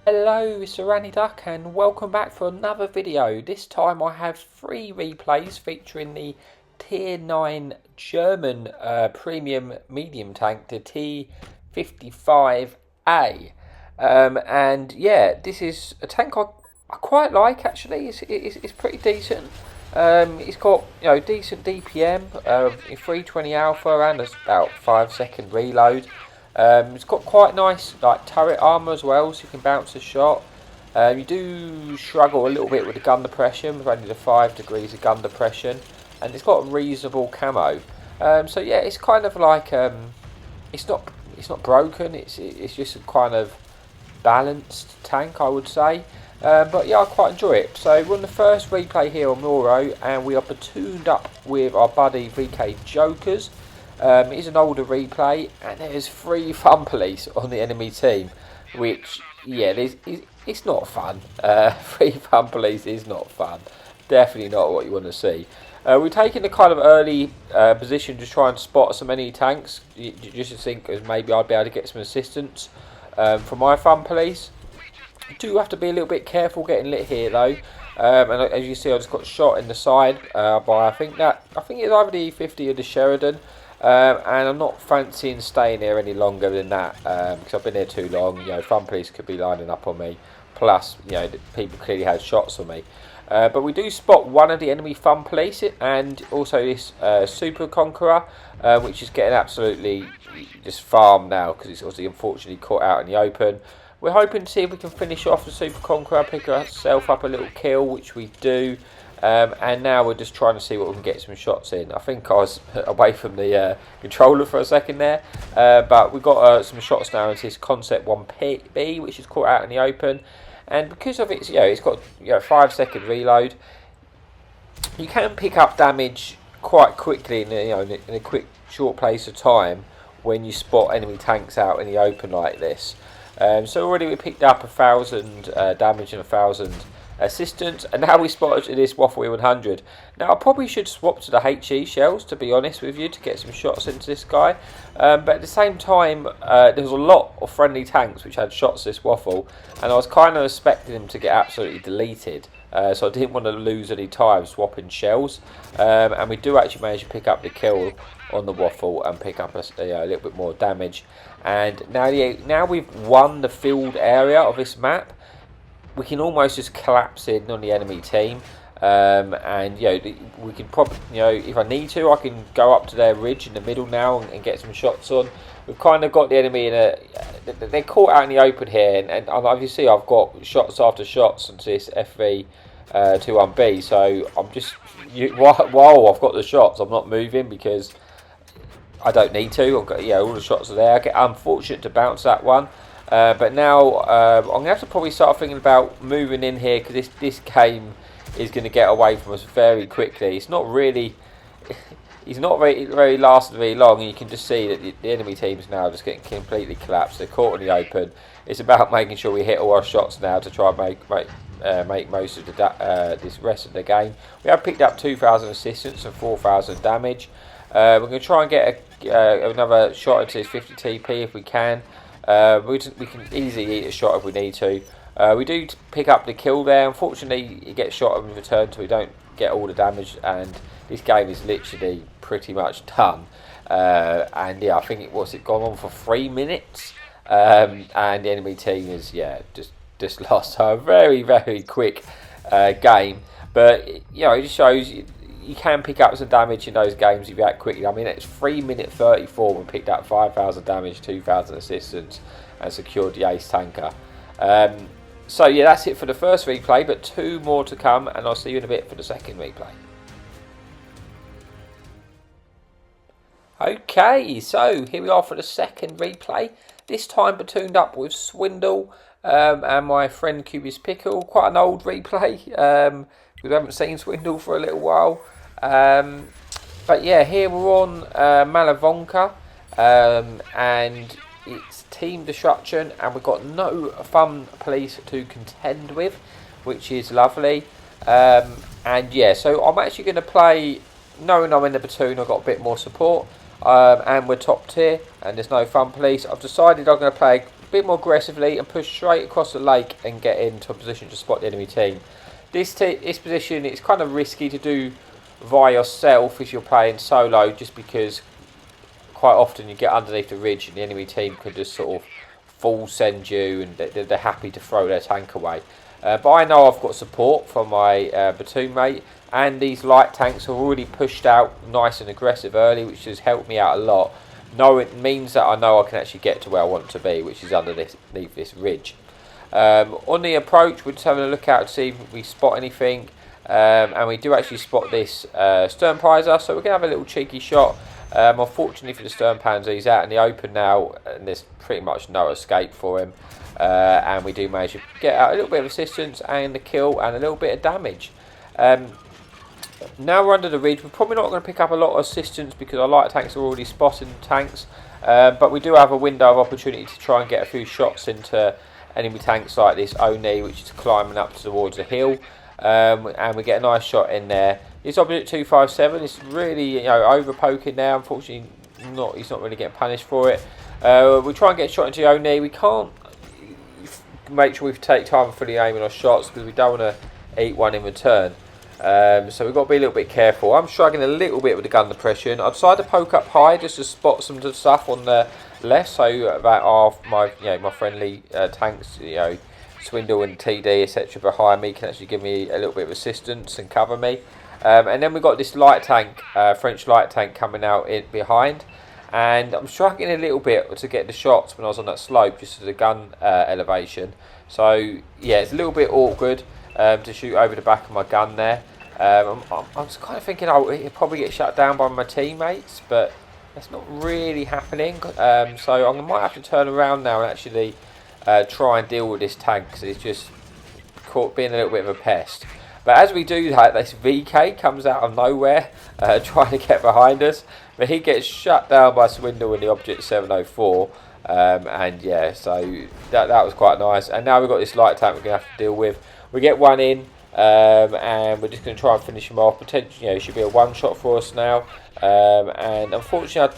Hello, it's Duck and welcome back for another video. This time I have 3 replays featuring the Tier 9 German premium medium tank, the T55A. And yeah, this is a tank I quite like actually. It's pretty decent. It's got decent DPM, 320 alpha and about 5-second reload. It's got quite nice turret armour as well, so you can bounce a shot. You do struggle a little bit with the gun depression, with only the 5 degrees of gun depression, and it's got a reasonable camo. So yeah, it's kind of like it's not broken. It's just a kind of balanced tank, I would say. But yeah, I quite enjoy it. So we're on the first replay here on Moro, and we are platooned up with our buddy VK Jokers. It is an older replay, and there's 3 fun police on the enemy team, which, yeah, it's not fun. 3 fun police is not fun. Definitely not what you want to see. We're taking the kind of early position to try and spot some enemy tanks, just to think as maybe I'd be able to get some assistance from my fun police. Do have to be a little bit careful getting lit here though. And as you see, I just got shot in the side by I think it's either the E50 or the Sheridan. And I'm not fancying staying here any longer than that because I've been here too long. Fun police could be lining up on me. Plus, people clearly had shots on me. But we do spot one of the enemy fun police and also this Super Conqueror, which is getting absolutely just farmed now because it's obviously unfortunately caught out in the open. We're hoping to see if we can finish off the Super Conqueror, pick ourselves up a little kill, which we do. And now we're just trying to see what we can get some shots in. I think I was away from the controller for a second there, but we've got some shots now into this Concept 1B, which is caught out in the open. And because of its, it's got 5-second reload, you can pick up damage quite quickly in a quick short place of time when you spot enemy tanks out in the open like this. So already we picked up 1,000 damage and 1,000 assistance, and now we spotted this Waffle 100. Now I probably should swap to the HE shells, to be honest with you, to get some shots into this guy, but at the same time there was a lot of friendly tanks which had shots this Waffle, and I was kind of expecting them to get absolutely deleted, so I didn't want to lose any time swapping shells, and we do actually manage to pick up the kill on the Waffle and pick up a little bit more damage. And now we've won the field area of this map, we can almost just collapse in on the enemy team, and we can probably, if I need to, I can go up to their ridge in the middle now and get some shots on. We've kind of got the enemy in they're caught out in the open here, and as you see, I've got shots after shots onto this FV21B. So I'm just while I've got the shots, I'm not moving because I don't need to. I've got all the shots are there. I get unfortunate to bounce that one. But now I'm going to have to probably start thinking about moving in here because this game is going to get away from us very quickly. It's not really, he's not very lasted very long, and you can just see that the enemy team's now just getting completely collapsed. They're caught in the open. It's about making sure we hit all our shots now to try and make most of this rest of the game. We have picked up 2,000 assistance and 4,000 damage. We're going to try and get another shot into this 50 TP if we can. We can easily eat a shot if we need to. We do pick up the kill there. Unfortunately, it gets shot in return, so we don't get all the damage. And this game is literally pretty much done. And yeah, I think it gone on for 3 minutes. And the enemy team is just lost. So a very quick game. But it just shows you can pick up some damage in those games if you act quickly. I mean, it's 3 minute 34. We picked up 5,000 damage, 2,000 assistance, and secured the ace tanker. So yeah, that's it for the first replay, but 2 more to come, and I'll see you in a bit for the second replay. Okay, so here we are for the second replay. This time platooned up with Swindle and my friend Cubis Pickle. Quite an old replay. We haven't seen Swindle for a little while. But yeah, here we're on Malinovka, and it's team destruction, and we've got no fun police to contend with, which is lovely. And yeah, so I'm actually going to play, knowing I'm in the platoon, I've got a bit more support, and we're top tier, and there's no fun police. I've decided I'm going to play bit more aggressively and push straight across the lake and get into a position to spot the enemy team. This position, it's kind of risky to do via yourself if you're playing solo, just because quite often you get underneath the ridge and the enemy team could just sort of full send you, and they're happy to throw their tank away. But I know I've got support from my platoon mate, and these light tanks are already pushed out nice and aggressive early, which has helped me out a lot. It means that I know I can actually get to where I want to be, which is underneath this ridge. On the approach, we're just having a look out to see if we spot anything, and we do actually spot this stern prizer, so we're going to have a little cheeky shot. Unfortunately for the stern panzer, he's out in the open now, and there's pretty much no escape for him. And we do manage to get out a little bit of assistance and the kill and a little bit of damage. Now we're under the ridge. We're probably not going to pick up a lot of assistance because our light tanks are already spotting tanks. But we do have a window of opportunity to try and get a few shots into enemy tanks like this Oni, which is climbing up towards the hill. And we get a nice shot in there. This object 257 is really, over poking now. Unfortunately, he's not really getting punished for it. We try and get a shot into Oni. We can't make sure we take time and fully aiming our shots because we don't want to eat one in return. So we've got to be a little bit careful. I'm struggling a little bit with the gun depression. I've decided to poke up high just to spot some of the stuff on the left, so that are my friendly tanks, Swindle and TD etc. behind me can actually give me a little bit of assistance and cover me. And then we've got this light tank, French light tank coming out behind, and I'm struggling a little bit to get the shots when I was on that slope, just to the gun elevation. So yeah, it's a little bit awkward to shoot over the back of my gun there. I'm just kind of thinking it'll probably get shut down by my teammates, but that's not really happening. So I might have to turn around now and actually try and deal with this tank, because it's just being a little bit of a pest. But as we do that, this VK comes out of nowhere trying to get behind us, but he gets shut down by Swindle in the object 704. And yeah, so that was quite nice. And now we've got this light tank we're going to have to deal with. We get one in, and we're just going to try and finish him off. Potentially, it should be a one shot for us now. And unfortunately,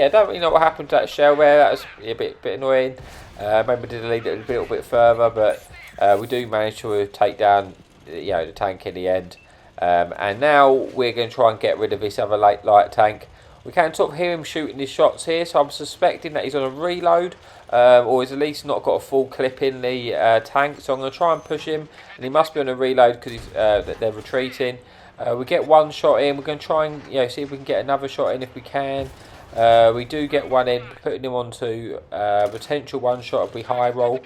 I don't really know what happened to that shell there. That was a bit annoying. Maybe we did lead it a little bit further, but we do manage to take down the tank in the end. And now we're going to try and get rid of this other light tank. We can sort of hear him shooting his shots here, so I'm suspecting that he's on a reload, or he's at least not got a full clip in the tank. So I'm going to try and push him, and he must be on a reload because they're retreating. We get one shot in. We're going to try and see if we can get another shot in if we can. We do get one in, putting him onto potential one shot if we high roll,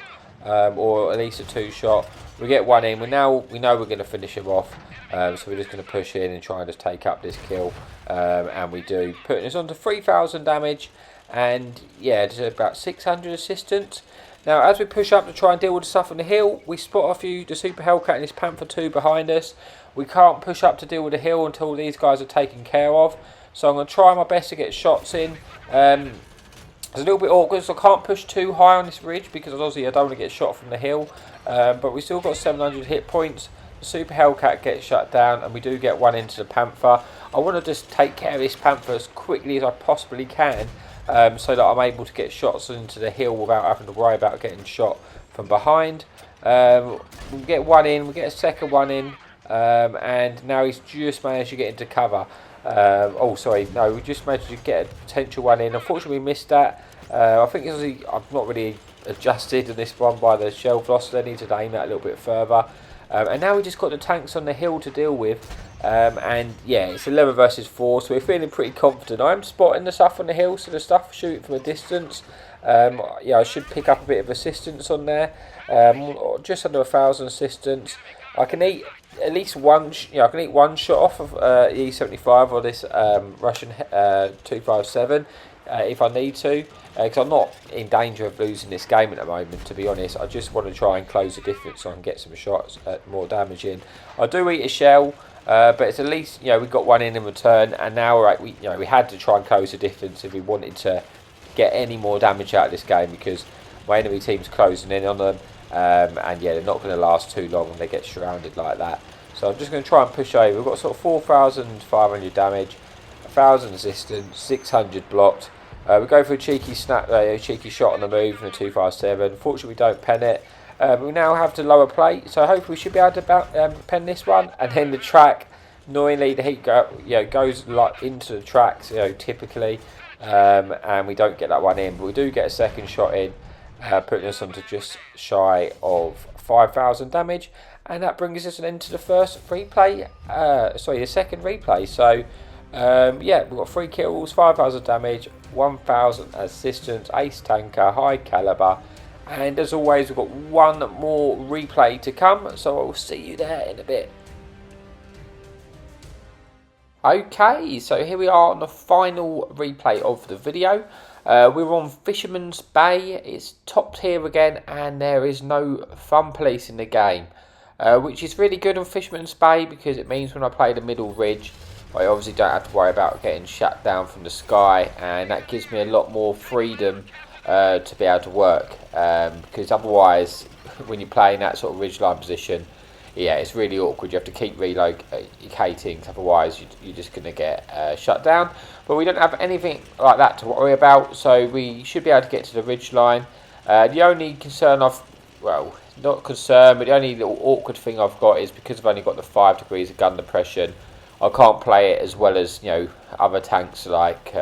or at least a two shot. We get one in. We know we're going to finish him off, so we're just going to push in and try and just take up this kill, and we do, putting us on to 3,000 damage, and yeah, just about 600 assistance. Now as we push up to try and deal with the stuff on the hill, we spot the Super Hellcat and this Panther 2 behind us. We can't push up to deal with the hill until these guys are taken care of, so I'm going to try my best to get shots in. It's a little bit awkward, so I can't push too high on this ridge because obviously I don't want to get shot from the hill. But we still got 700 hit points. The Super Hellcat gets shut down, and we do get one into the Panther. I want to just take care of this Panther as quickly as I possibly can, so that I'm able to get shots into the hill without having to worry about getting shot from behind. We get one in, we get a second one in, and now he's just managed to get into cover. We just managed to get a potential one in. Unfortunately, we missed that. I think I've not really adjusted in this one by the shell velocity. I need to aim that a little bit further. And now we just got the tanks on the hill to deal with. And yeah, it's 11 versus 4, so we're feeling pretty confident. I'm spotting the stuff on the hill, so the stuff shooting from a distance. I should pick up a bit of assistance on there. Just under 1,000 assistance. I can eat at least one. I can eat one shot off of E75 or this Russian 257 if I need to, because I'm not in danger of losing this game at the moment. To be honest, I just want to try and close the difference so I can get some shots, more damage in. I do eat a shell, but it's at least we got one in return, and now we had to try and close the difference if we wanted to get any more damage out of this game, because my enemy team's closing in on them. And yeah, they're not going to last too long when they get surrounded like that. So I'm just going to try and push over. We've got sort of 4,500 damage, 1,000 resistance, 600 blocked. We go for a cheeky snap, a cheeky shot on the move from the 257. Fortunately, we don't pen it. We now have the lower plate, so hopefully we should be able to pen this one. And then the track, annoyingly, the heat goes like into the tracks, typically, and we don't get that one in. But we do get a second shot in, putting us on to just shy of 5,000 damage, and that brings us into the first replay. The second replay. So. We've got 3 kills, 5,000 damage, 1,000 assistance, ace tanker, high caliber, and as always we've got one more replay to come, so I'll see you there in a bit. Okay, so here we are on the final replay of the video. We're on Fisherman's Bay. It's top tier again, and there is no fun police in the game, which is really good on Fisherman's Bay because it means when I play the middle ridge I obviously don't have to worry about getting shut down from the sky, and that gives me a lot more freedom to be able to work, because otherwise when you're playing that sort of ridgeline position, it's really awkward. You have to keep relocating, otherwise you're just going to get shut down. But we don't have anything like that to worry about, so we should be able to get to the ridgeline. The only concern not concern, but the only little awkward thing I've got is because I've only got the 5 degrees of gun depression, I can't play it as well as other tanks like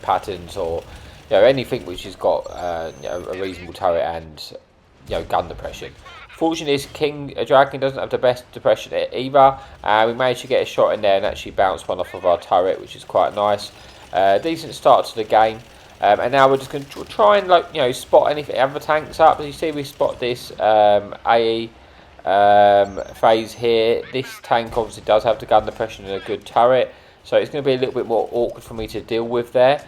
Patterns or anything which has got a reasonable turret and gun depression. Fortunately, this Dragon doesn't have the best depression either. We managed to get a shot in there and actually bounce one off of our turret, which is quite nice. Decent start to the game. And now we're just going to try and spot anything other tanks up. As you see, we spot this AE phase here. This tank obviously does have the gun depression and a good turret, so it's going to be a little bit more awkward for me to deal with there.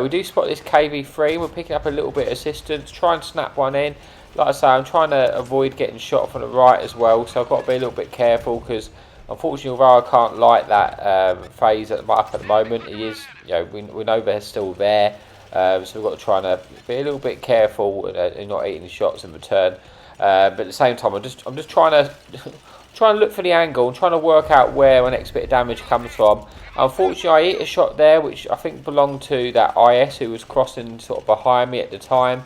We do spot this KV3. We're picking up a little bit of assistance, try and snap one in. Like I say, I'm trying to avoid getting shot from the right as well, so I've got to be a little bit careful because unfortunately, although I can't light that phase up at the moment, he is, we know they're still there, so we've got to try and be a little bit careful and not eating shots in return. But at the same time, I'm just trying to look for the angle and trying to work out where my next bit of damage comes from. Unfortunately, I hit a shot there, which I think belonged to that IS who was crossing sort of behind me at the time.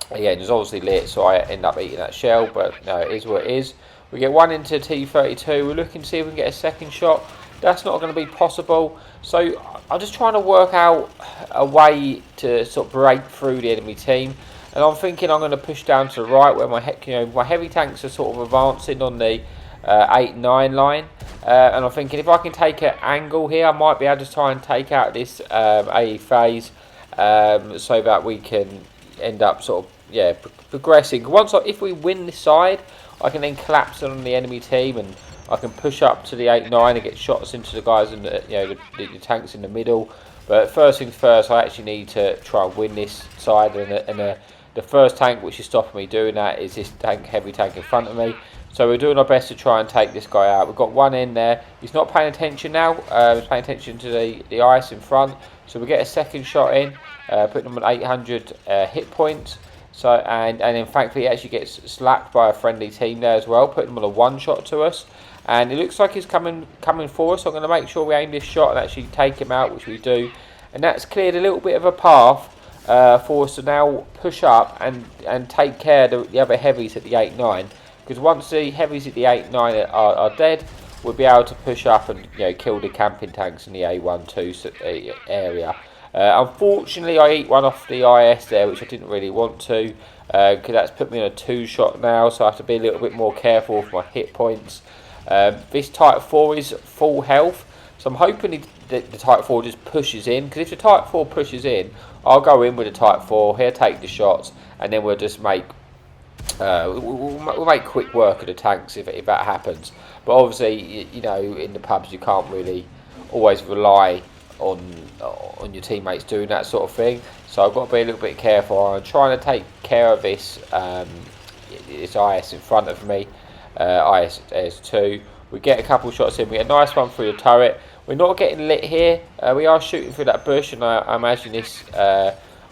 It was obviously lit, so I end up eating that shell, but no, it is what it is. We get one into T32. We're looking to see if we can get a second shot. That's not going to be possible. So I'm just trying to work out a way to sort of break through the enemy team. And I'm thinking I'm going to push down to the right where my heavy tanks are sort of advancing on the 8-9 line. And I'm thinking if I can take an angle here, I might be able to try and take out this AE phase so that we can end up sort of progressing. If we win this side, I can then collapse on the enemy team and I can push up to the 8-9 and get shots into the guys in the tanks in the middle. But first things first, I actually need to try and win this side, and the first tank which is stopping me doing that is this heavy tank in front of me. So we're doing our best to try and take this guy out. We've got one in there. He's not paying attention now. He's paying attention to the ice in front. So we get a second shot in, putting him on 800 hit points. So and in fact he actually gets slapped by a friendly team there as well, putting him on a one shot to us. And it looks like he's coming for us. So I'm going to make sure we aim this shot and actually take him out, which we do. And that's cleared a little bit of a path for us to now push up and take care of the other heavies at the 8-9. Because once the heavies at the 8-9 are dead, we'll be able to push up and kill the camping tanks in the A1-2 area. Unfortunately, I eat one off the IS there, which I didn't really want to, because that's put me on a 2-shot now, so I have to be a little bit more careful with my hit points. This Type 4 is full health, so I'm hoping that the Type 4 just pushes in, because if the Type 4 pushes in, I'll go in with the Type 4, he'll take the shots, and then we'll just make we'll make quick work of the tanks if that happens. But obviously, in the pubs you can't really always rely on your teammates doing that sort of thing. So I've got to be a little bit careful. I'm trying to take care of this IS in front of me, IS2. We get a couple shots in. We get a nice one through the turret. We're not getting lit here. We are shooting through that bush, and I imagine this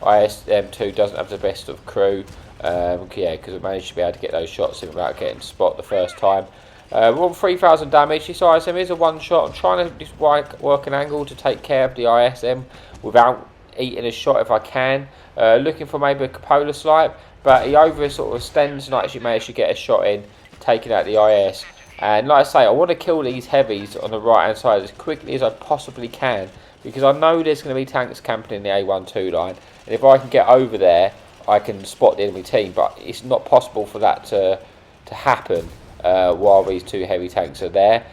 IS2 doesn't have the best of crew. Because we managed to be able to get those shots in without getting spot the first time. We're on 3,000 damage. This ISM is a one-shot. I'm trying to just work an angle to take care of the ISM without eating a shot if I can. Looking for maybe a cupola snipe, but he over sort of extends and actually managed to get a shot in, taking out the IS. And like I say, I want to kill these heavies on the right hand side as quickly as I possibly can, because I know there's going to be tanks camping in the A12 line, and if I can get over there I can spot the enemy team, but it's not possible for that to happen while these two heavy tanks are there.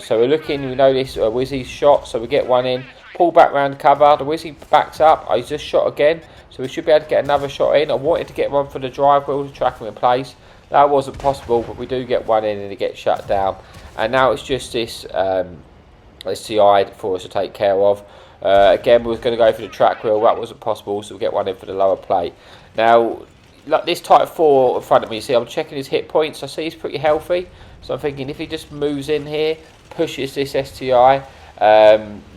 So we're looking, we know this Wizzy's shot, so we get one in, pull back round cover, the Wizzy backs up, he's just shot again, so we should be able to get another shot in. I wanted to get one for the drive wheel to track him in place. That wasn't possible, but we do get one in and it gets shut down. And now it's just this CI for us to take care of. Again, we were going to go for the track wheel, that wasn't possible, so we'll get one in for the lower plate. Now, like this Type 4 in front of me, see, I'm checking his hit points. I see he's pretty healthy, so I'm thinking if he just moves in here, pushes this STI,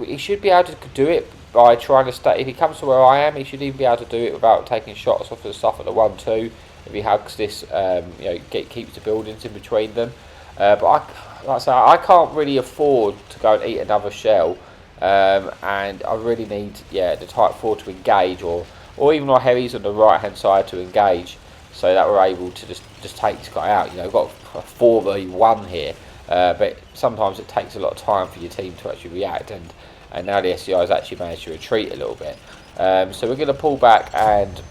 he should be able to do it by trying to stay. If he comes to where I am, he should even be able to do it without taking shots off of the stuff at the 1-2. If he hugs this, keeps the buildings in between them. But like I say, I can't really afford to go and eat another shell, and I really need, the Type 4 to engage, or even our heavies on the right hand side to engage, so that we're able to just take this guy out. We've got a 4v1 here, but sometimes it takes a lot of time for your team to actually react, and now the SCI has actually managed to retreat a little bit. So we're going to pull back, and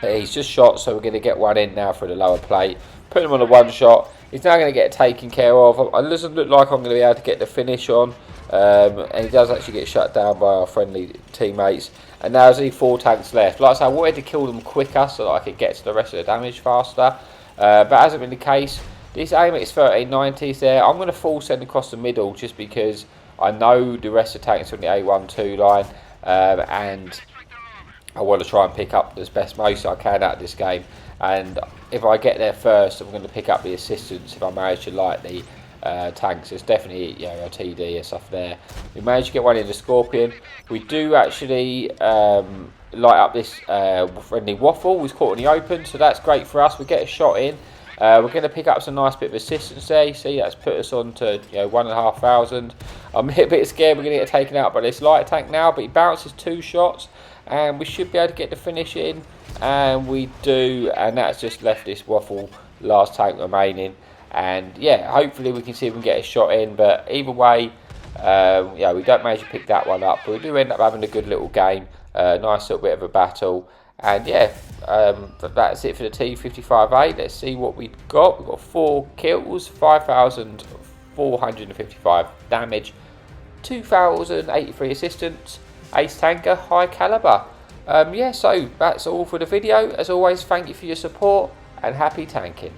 he's just shot, so we're going to get one in now for the lower plate. Put him on a one shot. He's now going to get taken care of. It doesn't look like I'm going to be able to get the finish on. And he does actually get shut down by our friendly teammates. And now there's only 4 tanks left. Like I said, I wanted to kill them quicker so that I could get to the rest of the damage faster. But hasn't been the case. This aim at 1390s there. I'm going to full send across the middle just because I know the rest of the tanks are on the A12 line. And I want to try and pick up as best most I can out of this game, and if I get there first, I'm going to pick up the assistance if I manage to light the tanks. There's definitely a TD and stuff there. We managed to get one in the Scorpion. We do actually light up this friendly waffle. He's caught in the open, so that's great for us. We get a shot in. We're going to pick up some nice bit of assistance there. You see, that's put us on to 1,500. I'm a bit scared we're going to get taken out by this light tank now, but he bounces 2 shots. And we should be able to get the finish in, and we do, and that's just left this waffle last tank remaining. And hopefully we can see if we can get a shot in, but either way, we don't manage to pick that one up, but we do end up having a good little game, nice little bit of a battle. And that's it for the T55A. Let's see what we've got. We've got 4 kills, 5,455 damage, 2,083 assistance, ace tanker, high caliber. So that's all for the video. As always, thank you for your support and happy tanking.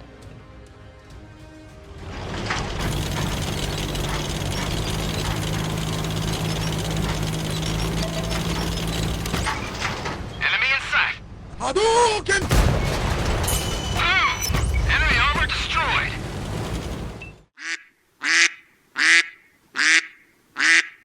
Enemy in sight. Hadouken!